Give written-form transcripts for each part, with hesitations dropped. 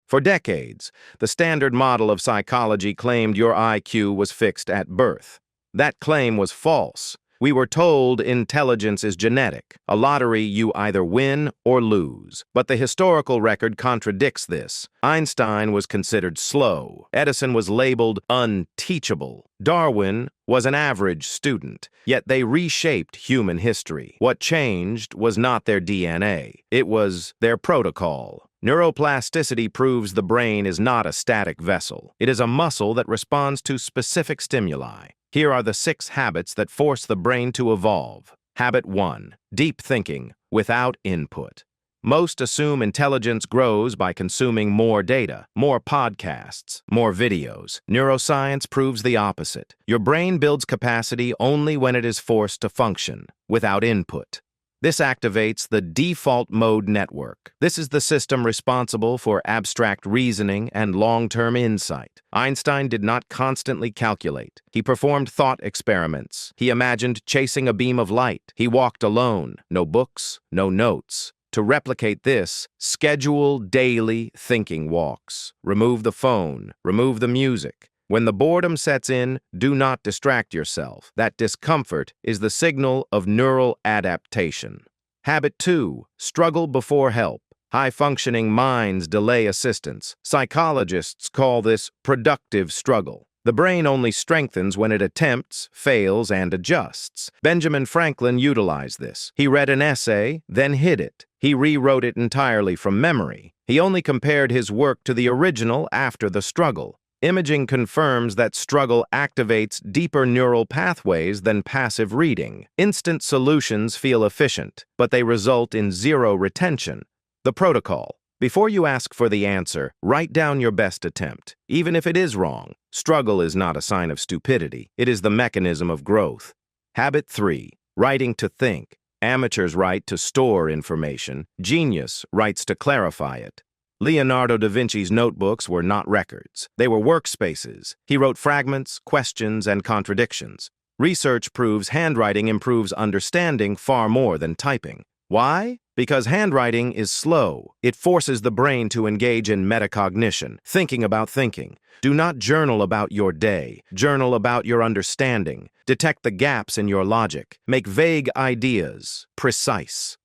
For decades, the standard model of psychology claimed your IQ was fixed at birth. That claim was false. We were told intelligence is genetic, a lottery you either win or lose. But the historical record contradicts this. Einstein was considered slow. Edison was labeled unteachable. Darwin was an average student, yet they reshaped human history. What changed was not their DNA, it was their protocol. Neuroplasticity proves the brain is not a static vessel. It is a muscle that responds to specific stimuli. Here are the 6 habits that force the brain to evolve. Habit 1. Deep thinking without input. Most assume intelligence grows by consuming more data, more podcasts, more videos. Neuroscience proves the opposite. Your brain builds capacity only when it is forced to function, without input. This activates the default mode network. This is the system responsible for abstract reasoning and long-term insight. Einstein did not constantly calculate. He performed thought experiments. He imagined chasing a beam of light. He walked alone. No books, no notes. To replicate this, schedule daily thinking walks. Remove the phone. Remove the music. When the boredom sets in, do not distract yourself. That discomfort is the signal of neural adaptation. Habit 2. Struggle before help. High-functioning minds delay assistance. Psychologists call this productive struggle. The brain only strengthens when it attempts, fails, and adjusts. Benjamin Franklin utilized this. He read an essay, then hid it. He rewrote it entirely from memory. He only compared his work to the original after the struggle. Imaging confirms that struggle activates deeper neural pathways than passive reading. Instant solutions feel efficient, but they result in zero retention. The protocol. Before you ask for the answer, write down your best attempt. Even if it is wrong, struggle is not a sign of stupidity. It is the mechanism of growth. Habit 3. Writing to think. Amateurs write to store information. Genius writes to clarify it. Leonardo da Vinci's notebooks were not records. They were workspaces. He wrote fragments, questions, and contradictions. Research proves handwriting improves understanding far more than typing. Why? Because handwriting is slow. It forces the brain to engage in metacognition, thinking about thinking. Do not journal about your day. Journal about your understanding. Detect the gaps in your logic. Make vague ideas precise.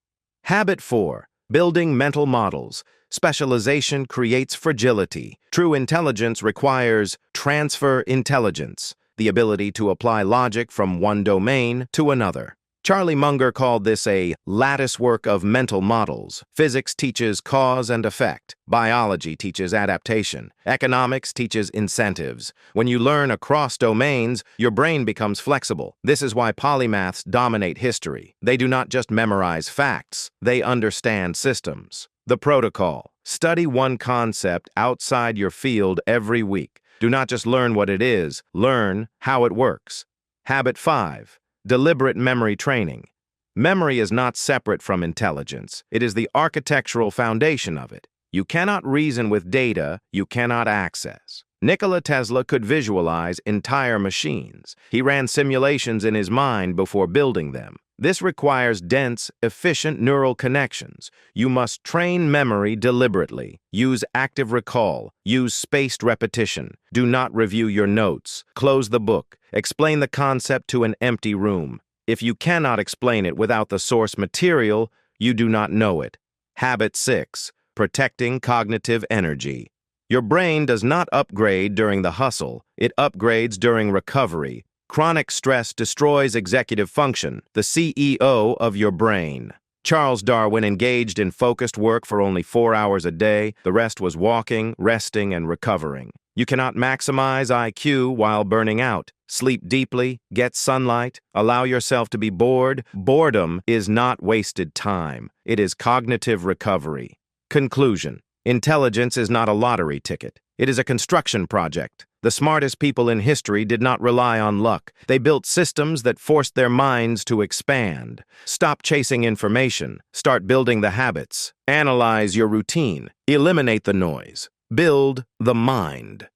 Habit 4. Building mental models. Specialization creates fragility. True intelligence requires transfer intelligence, the ability to apply logic from one domain to another. Charlie Munger called this a latticework of mental models. Physics teaches cause and effect. Biology teaches adaptation. Economics teaches incentives. When you learn across domains, your brain becomes flexible. This is why polymaths dominate history. They do not just memorize facts, they understand systems. The protocol. Study one concept outside your field every week. Do not just learn what it is, learn how it works. Habit 5. Deliberate memory training. Memory is not separate from intelligence. It is the architectural foundation of it. You cannot reason with data you cannot access. Nikola Tesla could visualize entire machines. He ran simulations in his mind before building them. This requires dense, efficient neural connections. You must train memory deliberately. Use active recall. Use spaced repetition. Do not review your notes. Close the book. Explain the concept to an empty room. If you cannot explain it without the source material, you do not know it. Habit 6. Protecting cognitive energy. Your brain does not upgrade during the hustle. It upgrades during recovery. Chronic stress destroys executive function, the CEO of your brain. Charles Darwin engaged in focused work for only 4 hours a day. The rest was walking, resting, and recovering. You cannot maximize IQ while burning out. Sleep deeply, get sunlight, allow yourself to be bored. Boredom is not wasted time. It is cognitive recovery. Conclusion. Intelligence is not a lottery ticket. It is a construction project. The smartest people in history did not rely on luck. They built systems that forced their minds to expand. Stop chasing information. Start building the habits. Analyze your routine. Eliminate the noise. Build the mind.